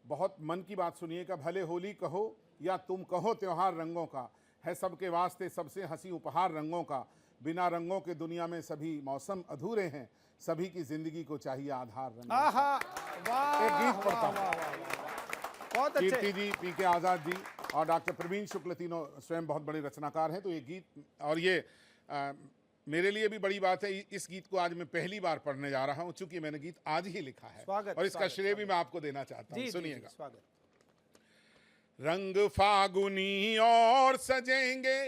बहुत मन की बात सुनिएगा। भले होली कहो या तुम कहो त्योहार रंगों का, है सबके वास्ते सबसे हंसी उपहार रंगों का। बिना रंगों के दुनिया में सभी मौसम अधूरे हैं, सभी की जिंदगी को चाहिए आधार रंगों का। एक गीत पढ़ता हूँ। बहुत अच्छे। कीर्ति जी, पी.के. आजाद जी और डॉक्टर प्रवीण शुक्ल तीनों स्वयं बहुत बड़े रचनाकार हैं। तो ये गीत, और ये मेरे लिए भी बड़ी बात है, इस गीत को आज मैं पहली बार पढ़ने जा रहा हूं, चूंकि मैंने गीत आज ही लिखा है। और इसका श्रेय भी मैं आपको देना चाहता हूं। सुनिएगा। स्वागत। रंग फागुनी और सजेंगे,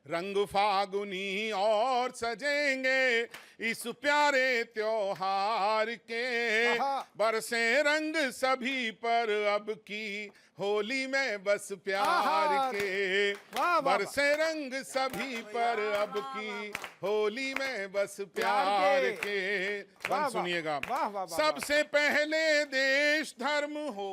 रंग फागुनी और सजेंगे, इस प्यारे त्योहार के। बरसे रंग सभी पर अब की होली में बस प्यार के। बरसे रंग सभी पर अब की होली में बस प्यार के। सुनिएगा। सबसे पहले देश धर्म हो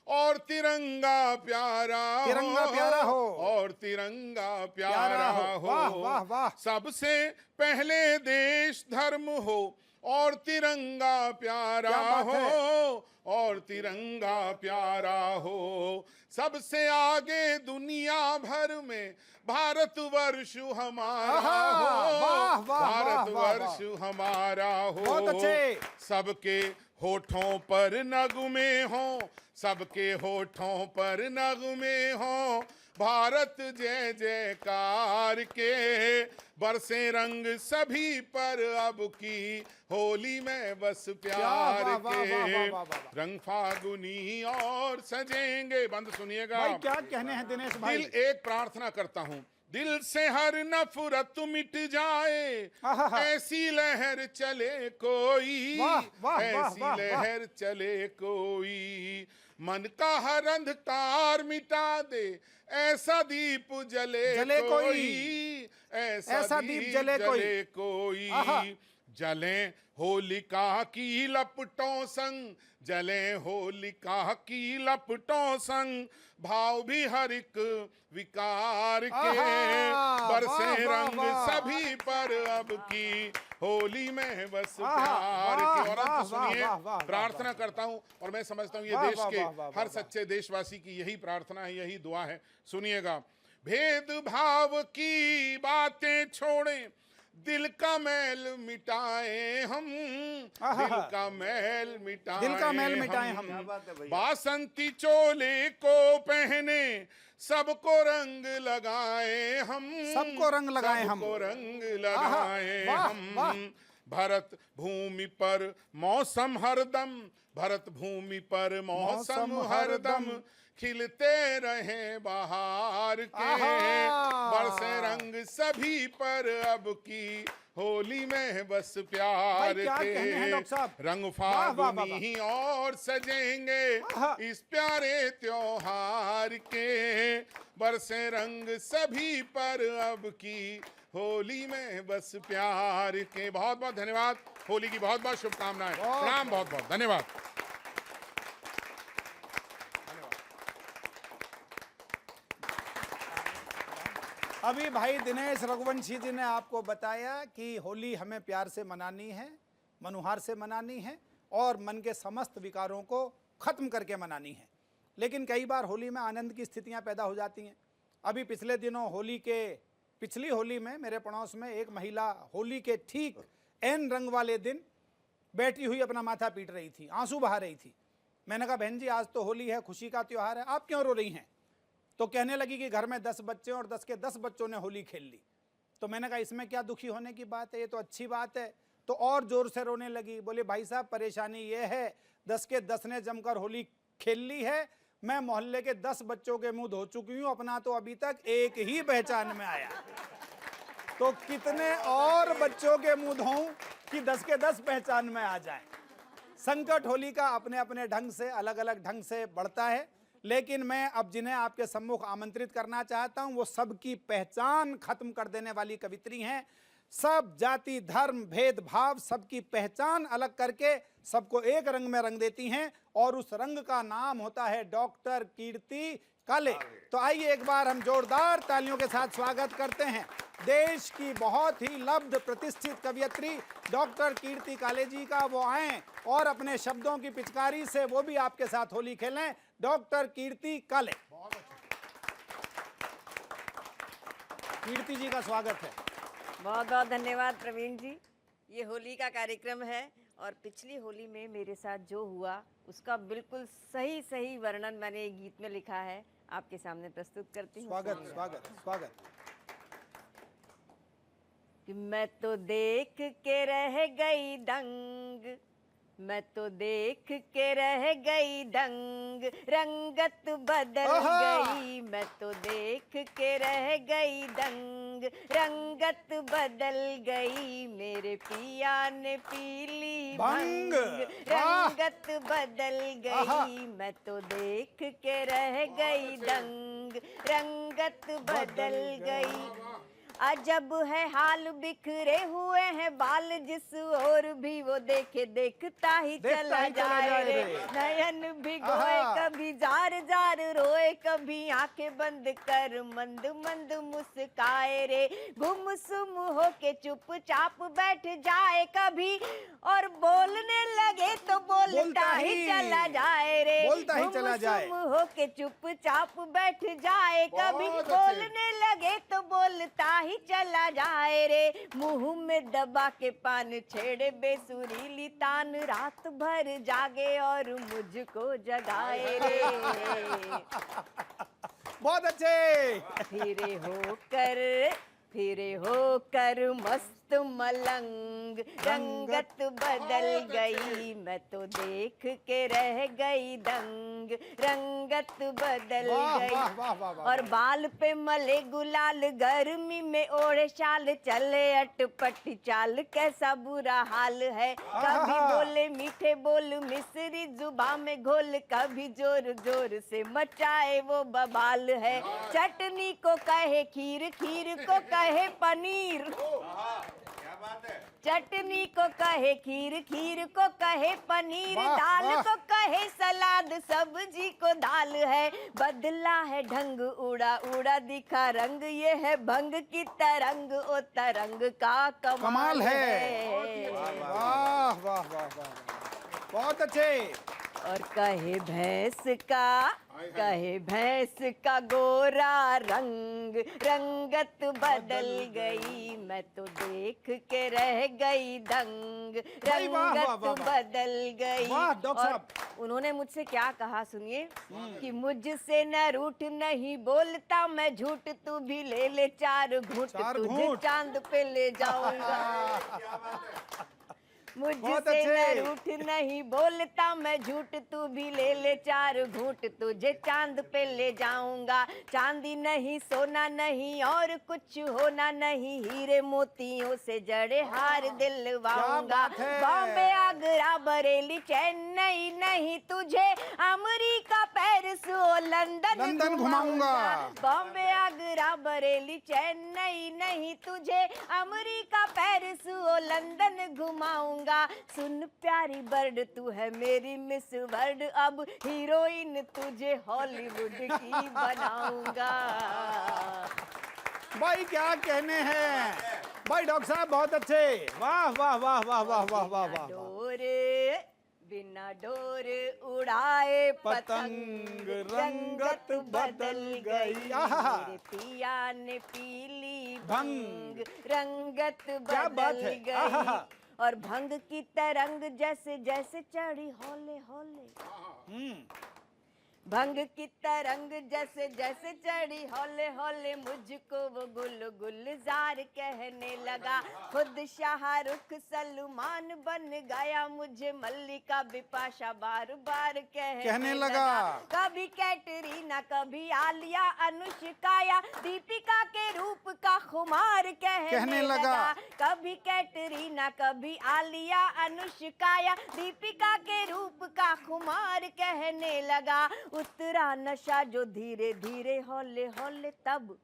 और तिरंगा प्यारा हो, और तिरंगा प्यारा हो। वाह वाह। सबसे पहले देश धर्म हो और तिरंगा प्यारा हो, और तिरंगा प्यारा हो। सबसे आगे दुनिया भर में भारतवर्ष हमारा हो, भारतवर्ष हमारा हो। सबके होठों पर नगमे हो, सबके होठों पर नगमे हो, भारत जय जयकार के। बरसे रंग सभी पर अब की होली में बस प्यार के। रंग फागुनी और सजेंगे। बंद सुनिएगा भाई, क्या कहने हैं दिनेश भाई। दिल एक प्रार्थना करता हूं, दिल से हर नफरत मिट जाए, ऐसी लहर चले कोई, ऐसी लहर चले कोई। मन का हर अंधकार मिटा दे, ऐसा दीप जले कोई, ऐसा दीप जले कोई। जले होलिका की लपटों संग, जले होलिका की लपटों संग, भाव भी हर एक विकार के। बरसे रंग सभी पर अब की होली में बस प्यार के। और अंत सुनिए, प्रार्थना करता हूं, और मैं समझता हूं ये देश के हर सच्चे देशवासी की यही प्रार्थना है, यही दुआ है। सुनिएगा। भेदभाव की बातें छोड़ें, दिल का मैल मिटाए हम, दिल का मैल मिटाए हम। बासंती चोले को पहने, सबको रंग लगाए हम, सबको रंग लगाए हम, सबको रंग लगाए हम। भरत भूमि पर मौसम हरदम, भरत भूमि पर मौसम हरदम, खिलते रहे बाहर के। बरसे रंग सभी पर अब की होली में बस प्यार के। रंग फागुनी और सजेंगे इस प्यारे त्योहार के। बरसे रंग सभी पर अब की होली में बस प्यार के। बहुत बहुत धन्यवाद। होली की बहुत बहुत शुभकामनाएं। प्रणाम। बहुत बहुत धन्यवाद। अभी भाई दिनेश रघुवंशी जी ने आपको बताया कि होली हमें प्यार से मनानी है, मनुहार से मनानी है, और मन के समस्त विकारों को खत्म करके मनानी है। लेकिन कई बार होली में आनंद की स्थितियां पैदा हो जाती हैं। अभी पिछले दिनों पिछली होली में मेरे पड़ोस में एक महिला होली के ठीक एन रंग वाले दिन बैठी हुई अपना माथा पीट रही थी, आंसू बहा रही थी। मैंने कहा, बहन जी आज तो होली है, खुशी का त्योहार है, आप क्यों रो रही हैं? तो कहने लगी कि घर में 10 बच्चे और 10 के 10 बच्चों ने होली खेल ली। तो मैंने कहा, इसमें क्या दुखी होने की बात है, ये तो अच्छी बात है। तो और जोर से रोने लगी। बोले, भाई साहब परेशानी ये है, 10 के 10 ने जमकर होली खेल ली है, मैं मोहल्ले के 10 बच्चों के मुंह धो चुकी हूं, अपना तो अभी तक एक ही पहचान में आया, तो कितने और बच्चों के मुंह धोऊं कि 10 के 10 पहचान में आ जाए। संकट होली का अपने अपने ढंग से, अलग अलग ढंग से बढ़ता है। लेकिन मैं अब जिन्हें आपके सम्मुख आमंत्रित करना चाहता हूं, वो सबकी पहचान खत्म कर देने वाली कवित्री हैं। सब जाति धर्म भेदभाव सबकी पहचान अलग करके सबको एक रंग में रंग देती हैं, और उस रंग का नाम होता है डॉक्टर कीर्ति काले। तो आइए एक बार हम जोरदार तालियों के साथ स्वागत करते हैं देश की बहुत ही लब्ध प्रतिष्ठित कवियत्री डॉक्टर कीर्ति काले जी का। वो आए और अपने शब्दों की पिचकारी से वो भी आपके साथ होली खेलें। डॉक्टर कीर्ति काले, कीर्ति जी का स्वागत है। बहुत बहुत धन्यवाद प्रवीण जी। ये होली का कार्यक्रम है और पिछली होली में मेरे साथ जो हुआ उसका बिल्कुल सही सही वर्णन मैंने एक गीत में लिखा है, आपके सामने प्रस्तुत करती हूँ। स्वागत स्वागत स्वागत। कि मैं तो देख के रह गई दंग, मैं तो देख के रह गई दंग, रंगत बदल गई। मैं तो देख के रह गई दंग, रंगत बदल गई। मेरे पिया ने पीली भंग, रंगत बदल गई। मैं तो देख के रह गई दंग, रंगत बदल गई। अजब है हाल, बिखरे हुए हैं बाल, जिस और भी वो देखे देखता ही चला जाए रे। नयन भिगोए कभी जार जार रोए, कभी आंखें बंद कर मंद मंद मुस्काए रे। गुमसुम होके चुपचाप बैठ जाए कभी, और बोलने लगे तो बोलता ही चला जाए रे। गुमसुम होके चुपचाप बैठ जाए कभी, बोलने लगे तो बोलता ही चला जाए रे। मुंह में दबा के पान छेड़े बेसुरीली तान, रात भर जागे और मुझको जगाए रे। बहुत अच्छे। फिरे होकर मस्त मलंग, रंगत बदल गई। मैं तो देख के रह गई दंग, रंगत बदल गई। और बाल पे मले गुलाल, गर्मी में ओढ़े शाल, चले अटपट चाल, कैसा बुरा हाल है। कभी बोले मीठे बोल, मिश्री जुबान में घोल, कभी जोर जोर से मचाए वो बवाल है। चटनी को कहे खीर, खीर को कहे पनीर, चटनी को कहे खीर, खीर को कहे पनीर, दाल को कहे सलाद, सब्जी को दाल है। बदला है ढंग, उड़ा उड़ा दिखा रंग, ये है भंग की तरंग, ओ तरंग का कमाल है। वाह वाह वाह वाह, बहुत अच्छे। और कहे भैंस का गोरा रंग, रंगत बदल गई। मैं तो देख के रह गई दंग, रंगत बदल गई। और उन्होंने मुझसे क्या कहा सुनिए, कि मुझसे न रूठ, नहीं बोलता मैं झूठ, तू भी ले ले 4 घूंट, तुझे चांद पे ले जाऊंगा। मुझसे न रूठ, नहीं बोलता मैं झूठ, तू भी ले ले 4 घूंट, तुझे चांद पे ले जाऊंगा। चांदी नहीं, सोना नहीं, और कुछ होना नहीं, हीरे मोतियों से जड़े हार दिलवाऊंगा। बॉम्बे आगरा बरेली चेन्नई नहीं, तुझे अमेरिका पेरिस लंदन घुमाऊंगा। बॉम्बे आगरा बरेली चेन्नई नहीं, तुझे अमेरिका पेरिस लंदन घुमाऊंगा। सुन प्यारी बर्ड, तू है मेरी मिस वर्ल्ड, अब हीरोइन तुझे हॉलीवुड की बनाऊंगा। भाई क्या कहने हैं भाई डॉक्टर साहब, बहुत अच्छे। वाह वाह वाह वाह वाह वाह वाह वाह। बिना डोर उड़ाए पतंग, रंगत बदल गई। मेरे पिया ने पीली भंग, रंगत बदल गई। और भंग की तरंग जैसे जैसे चढ़ी हौले हौले, भंग की तरंग जैसे जैसे चढ़ी हौले हौले, मुझको वो गुल गुलजार कहने लगा। खुद शाहरुख सलमान बन गया, मुझे मल्लिका बिपाशा बार बार कहने लगा। कभी कैटरीना, कभी आलिया, अनुष्का या दीपिका के रूप का खुमार कहने लगा। कभी कैटरीना, कभी आलिया, अनुष्का या दीपिका के रूप का खुमार कहने लगा। उतरा नशा जो धीरे धीरे हौले हौले, तब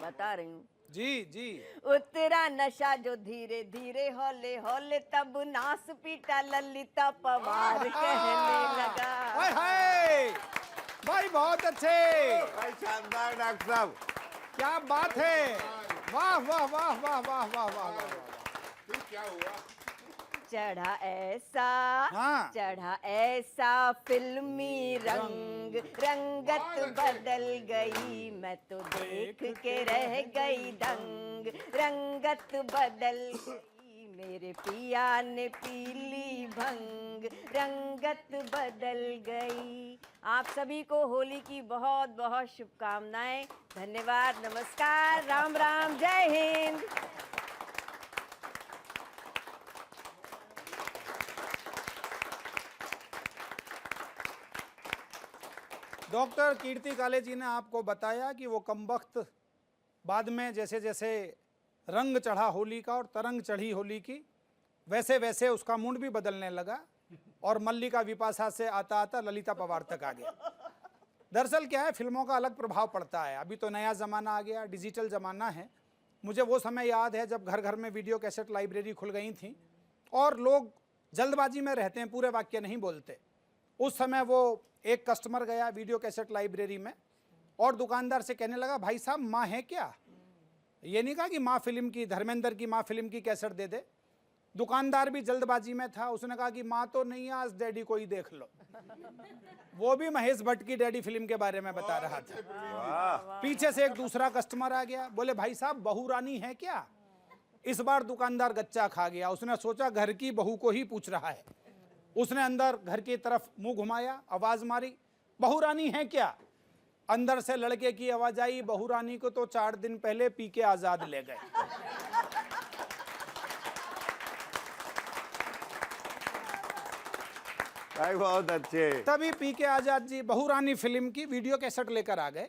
बता रही हूँ जी जी। उतरा नशा जो धीरे धीरे हौले हौले, तब नास पीटा ललिता पवार कहने लगा। हाय हाय बहुत अच्छे, भाई शानदार डॉक्टर साहब। क्या बात है, वाह वाह वाह वाह वाह वाह वाह वाह। फिर क्या हुआ? चढ़ा ऐसा, हाँ। चढ़ा ऐसा फिल्मी रंग, रंगत बदल गई, मैं तो देख के रह गई दंग, रंगत बदल गई, मेरे पिया ने पीली भंग, रंगत बदल गई। आप सभी को होली की बहुत बहुत शुभकामनाएं। धन्यवाद, नमस्कार, राम राम, जय हिंद। डॉक्टर कीर्ति काले जी ने आपको बताया कि वो कमबख्त बाद में जैसे जैसे रंग चढ़ा होली का और तरंग चढ़ी होली की, वैसे वैसे उसका मूड भी बदलने लगा और मल्लिका विपाशा से आता आता ललिता पवार तक आ गया। दरअसल क्या है, फिल्मों का अलग प्रभाव पड़ता है। अभी तो नया ज़माना आ गया, डिजिटल ज़माना है। मुझे वो समय याद है जब घर घर में वीडियो कैसेट लाइब्रेरी खुल गई थी और लोग जल्दबाजी में रहते हैं, पूरे वाक्य नहीं बोलते। उस समय वो एक कस्टमर गया वीडियो कैसेट लाइब्रेरी में और दुकानदार से कहने लगा, भाई साहब माँ है क्या? ये नहीं कहा कि माँ फिल्म की, धर्मेंद्र की माँ फिल्म की कैसेट दे दे। दुकानदार भी जल्दबाजी में था, उसने कहा कि माँ तो नहीं है, आज डैडी को ही देख लो। वो भी महेश भट्ट की डैडी फिल्म के बारे में बता रहा था। पीछे से एक दूसरा कस्टमर आ गया, बोले भाई साहब बहू रानी है क्या? इस बार दुकानदार गच्चा खा गया, उसने सोचा घर की बहू को ही पूछ रहा है। उसने अंदर घर की तरफ मुंह घुमाया, आवाज मारी, बहू रानी है क्या? अंदर से लड़के की आवाज आई, बहू रानी को तो 4 दिन पहले पी के आजाद ले गए। भाई बहुत अच्छे। तभी पी के आजाद जी बहू रानी फिल्म की वीडियो कैसेट लेकर आ गए।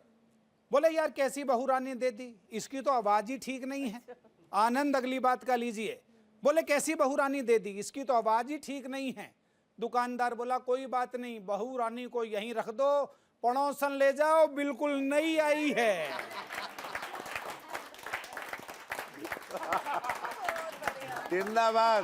बोले यार कैसी बहू रानी दे दी, इसकी तो आवाज ही ठीक नहीं है। आनंद अगली बात का लीजिए। बोले कैसी बहू रानी दे दी, इसकी तो आवाज ही ठीक नहीं है। दुकानदार बोला कोई बात नहीं, बहू रानी को यहीं रख दो, पड़ोसन ले जाओ, बिल्कुल नई आई है। जिंदाबाद।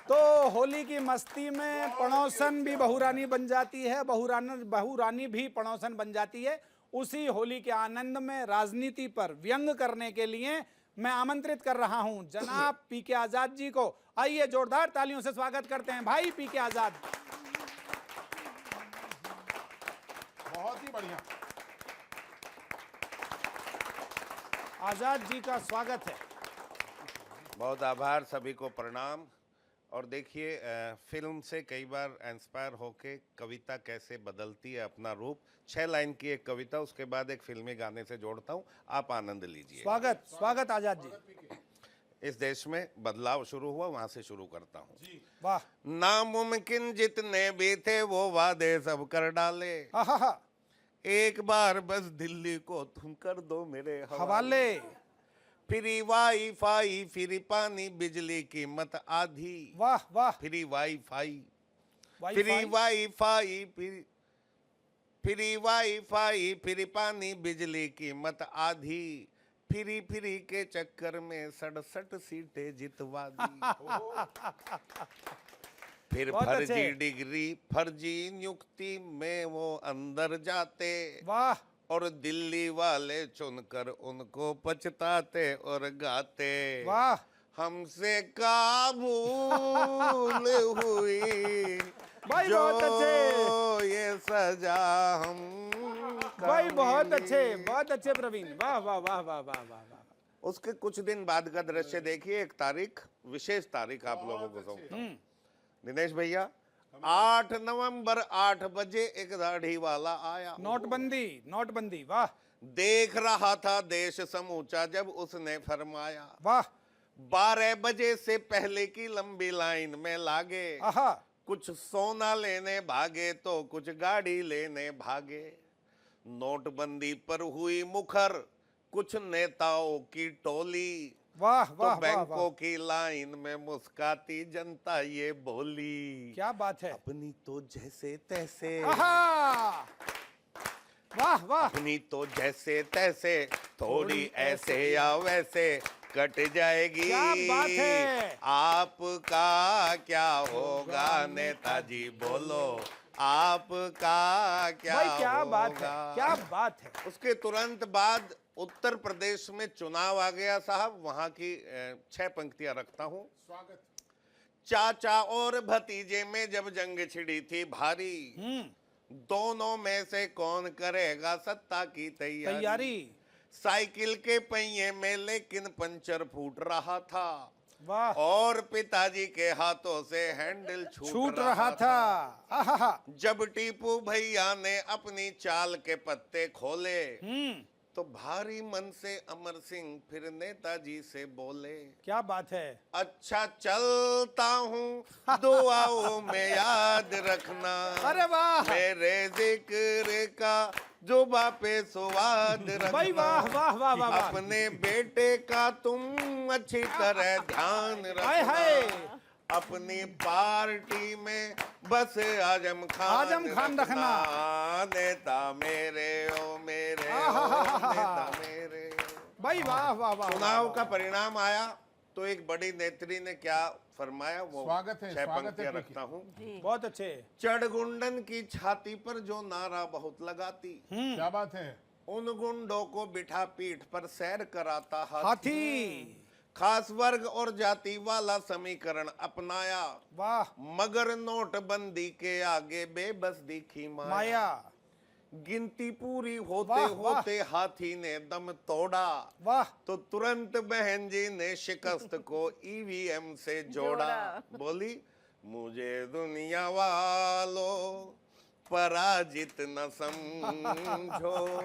तो होली की मस्ती में पड़ोसन भी बहू रानी बन जाती है, बहू रानी भी पड़ोसन बन जाती है। उसी होली के आनंद में राजनीति पर व्यंग करने के लिए मैं आमंत्रित कर रहा हूं जनाब पी के आजाद जी को। आइए जोरदार तालियों से स्वागत करते हैं भाई पी के आजाद। बहुत ही बढ़िया। आजाद जी का स्वागत है। बहुत आभार, सभी को प्रणाम। और देखिए फिल्म से कई बार इंस्पायर होके कविता कैसे बदलती है अपना रूप। 6 लाइन की एक कविता, उसके बाद एक फिल्मी गाने से जोड़ता हूँ, आप आनंद लीजिए। स्वागत स्वागत आजाद जी। इस देश में बदलाव शुरू हुआ, वहां से शुरू करता हूँ। वाह। नामुमकिन जितने भी थे वो वादे सब कर डाले, आहा, एक बार बस दिल्ली को तुम कर दो मेरे हवाले। फ्री वाईफाई, फ्री पानी, बिजली की मत आधी। वाह वाह। Free wifi, wifi? Free wifi, free wifi, free पानी, बिजली की मत आधी। फ्री फ्री के चक्कर में 67 सीटें जितवा दी। फिर बहुत फर्जी अच्छे। डिग्री, फर्जी नियुक्ति में वो अंदर जाते। वाह। और दिल्ली वाले चुनकर उनको पछताते और गाते। वाह। हमसे का भूल हुई भाई जो बहुत अच्छे। ये सजा हम भाई बहुत अच्छे प्रवीण। वाह वाह वाह वाह वाह वाह वाह। उसके कुछ दिन बाद का दृश्य देखिए। एक तारीख, विशेष तारीख आप लोगों को सौंपता हूं। दिनेश भैया, 8 नवंबर 8 बजे एक दाढ़ी वाला आया। नोटबंदी। वाह। देख रहा था देश समूचा जब उसने फरमाया। वाह। 12 बजे से पहले की लंबी लाइन में लागे। आहा। कुछ सोना लेने भागे तो कुछ गाड़ी लेने भागे। नोटबंदी पर हुई मुखर कुछ नेताओं की टोली। वाह तो वाह वाह बैंकों वाह। की लाइन में मुस्काती जनता ये बोली, क्या बात है। अपनी तो जैसे तैसे, आहा। वाह वाह। अपनी तो जैसे तैसे, थोड़ी ऐसे या वैसे कट जाएगी। क्या बात है। आपका क्या होगा नेताजी बोलो, आपका क्या भाई क्या बात है, होगा। क्या बात है। उसके तुरंत बाद उत्तर प्रदेश में चुनाव आ गया साहब। वहां की 6 पंक्तियां रखता हूं। स्वागत। चाचा और भतीजे में जब जंग छिड़ी थी भारी, दोनों में से कौन करेगा सत्ता की तैयारी। साइकिल के पहिए में लेकिन पंचर फूट रहा था, वाह, और पिताजी के हाथों से हैंडल छूट रहा था। आहा, जब टीपू भैया ने अपनी चाल के पत्ते खोले, तो भारी मन से अमर सिंह फिर नेताजी से बोले, क्या बात है। अच्छा चलता हूँ दुआओं में याद रखना, अरे वाह, मेरे जिक्र का जुबा पे स्वाद रखना। भाई वाह वाह वाह वाह वाह। अपने बेटे का तुम अच्छी तरह ध्यान हाय हाय। रखना, अपनी पार्टी में बस आजम खान रखना। नेता मेरे ओ मेरे ओ नेता मेरे। भाई वाह वाह वाह। चुनाव का परिणाम आया तो एक बड़ी नेत्री ने क्या फरमाया, वो स्वागत है, 6 स्वागत है पंक्तियां पीके। रखता हूँ। बहुत अच्छे। चढ़गुंडन की छाती पर जो नारा बहुत लगाती, क्या बात है। उन गुंडों को बिठा पीठ पर सैर कराता हाथी। खास वर्ग और जाति वाला समीकरण अपनाया, वाह, मगर नोटबंदी के आगे बेबस दिखी माया। गिनती पूरी होते वाह, वाह। होते हाथी ने दम तोड़ा, वाह, तो तुरंत बहन जी ने शिकस्त को ईवीएम से जोड़ा। बोली, मुझे दुनिया वालों पराजित न समझो,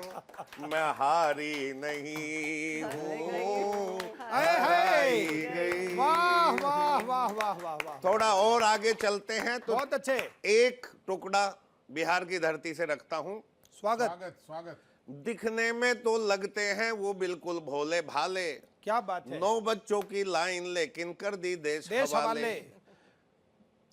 मैं हारी नहीं हूँ, हारी गई। वाह वाह वाह वाह वाह वाह। थोड़ा और आगे चलते हैं तो बहुत अच्छे। एक टुकड़ा बिहार की धरती से रखता हूँ। स्वागत। स्वागत स्वागत। दिखने में तो लगते हैं वो बिल्कुल भोले भाले, क्या बात है। 9 बच्चों की लाइन लेकिन कर दी देश हवाले। हवाले।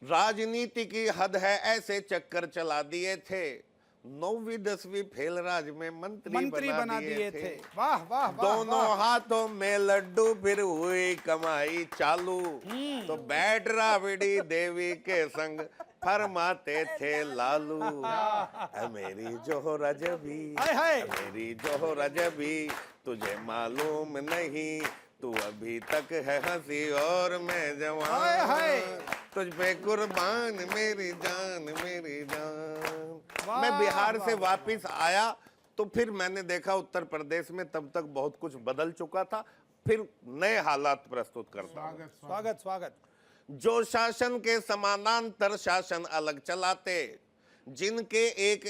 राजनीति की हद है, ऐसे चक्कर चला दिए थे, 9वीं 10वीं फेल राज में मंत्री बना दिए थे। वाह वाह वाह। दोनों वाह। हाथों में लड्डू, फिर हुई कमाई चालू, तो बैठ राबड़ी देवी के संग फरमाते थे लालू, मेरी जोहरा जबी, हाय हाय। मेरी जोहरा जबी, तुझे मालूम नहीं, तू अभी तक है हंसी और मैं हाय जवान, हाय। तुझ पे कुर्बान मेरी जान मेरी जान। वाह, मैं बिहार से वाह, वापस आया तो फिर मैंने देखा उत्तर प्रदेश में तब तक बहुत कुछ बदल चुका था, फिर नए हालात प्रस्तुत करता हूं। स्वागत स्वागत। स्वागत स्वागत। जो शासन के समानांतर शासन अलग चलाते, जिनके एक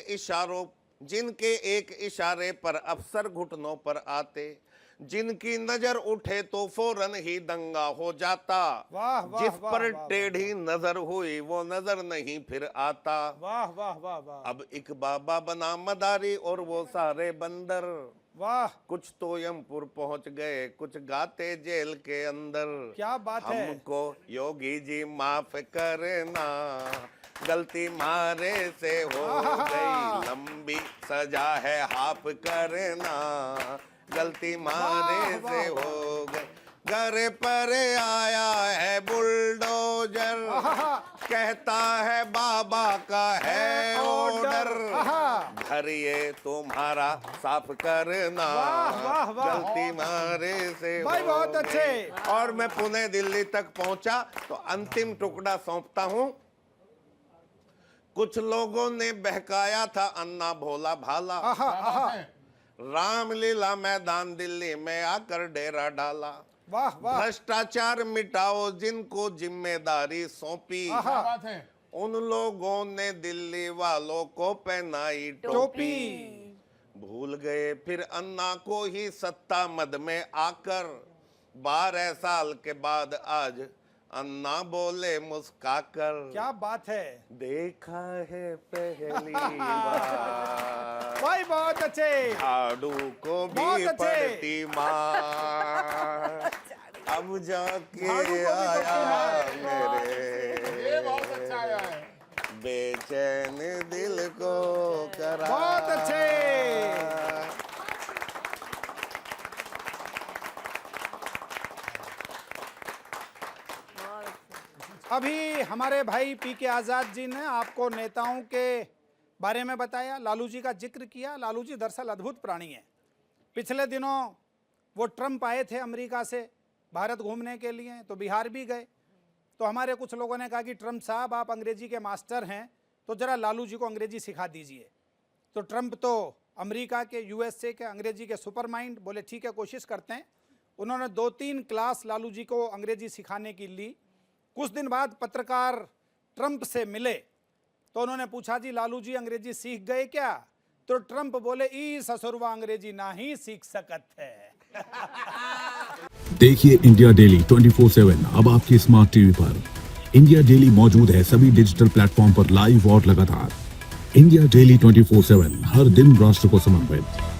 इशारे पर अफसर घुटनों पर आते, जिनकी नजर उठे तो फौरन ही दंगा हो जाता, वाह, वाह, जिस वाह, पर वाह, टेढ़ी नजर हुई वो नजर नहीं फिर आता। वाह वाह वाह वाह। अब एक बाबा बना मदारी और वो सारे बंदर, वाह, कुछ तो यमपुर पहुंच गए, कुछ गाते जेल के अंदर। क्या बात है। हमको योगी जी माफ करना, गलती मारे से हो गई, लंबी सजा है हाफ करना, गलती मारे वाह, से वाह, हो गई। घर पर आया है बुलडोजर, कहता है बाबा का है ऑर्डर, घर ये तुम्हारा साफ करना, वाह, वाह, वाह। गलती मारे से भाई हो बहुत गई। अच्छे। और मैं पुणे दिल्ली तक पहुंचा तो अंतिम टुकड़ा सौंपता हूं। कुछ लोगों ने बहकाया था अन्ना भोला भाला, आहा क्या आहा। बात है। रामलीला मैदान दिल्ली में आकर डेरा डाला, वाह वाह। भ्रष्टाचार मिटाओ जिनको जिम्मेदारी सौंपी, क्या बात है। उन लोगों ने दिल्ली वालों को पहनाई टोपी। भूल गए फिर अन्ना को ही सत्ता मद में आकर, 12 साल के बाद आज अन्ना बोले मुस्काकर, क्या बात है। देखा है पहली बार भाई बहुत अच्छे। झाड़ू को बहुत भी अच्छे। पड़ती मार, अब जाके झाड़ू को भी आया पड़ती मार। ये मेरे बहुत अच्छा आया है। बेचैन दिल को करा। बहुत अच्छे। अभी हमारे भाई पीके आजाद जी ने आपको नेताओं के बारे में बताया, लालू जी का जिक्र किया। लालू जी दरअसल अद्भुत प्राणी हैं। पिछले दिनों वो ट्रंप आए थे अमेरिका से भारत घूमने के लिए, तो बिहार भी गए। तो हमारे कुछ लोगों ने कहा कि ट्रंप साहब आप अंग्रेजी के मास्टर हैं, तो ज़रा लालू जी को अंग्रेजी सिखा दीजिए। तो ट्रंप तो अमेरिका के, यूएसए के अंग्रेजी के सुपर माइंड, बोले ठीक है कोशिश करते हैं। उन्होंने 2-3 क्लास लालू जी को अंग्रेजी सिखाने की ली। कुछ दिन बाद पत्रकार ट्रंप से मिले, तो उन्होंने पूछा जी लालू जी अंग्रेजी सीख गए क्या? तो ट्रंप बोले ई ससुरवा अंग्रेजी ना ही सीख सकत है। देखिए इंडिया डेली 24/7 अब आपके स्मार्ट टीवी पर। इंडिया डेली मौजूद है सभी डिजिटल प्लेटफॉर्म पर लाइव और लगातार। इंडिया डेली 24/7 हर दिन राष्ट्र को समर्पित।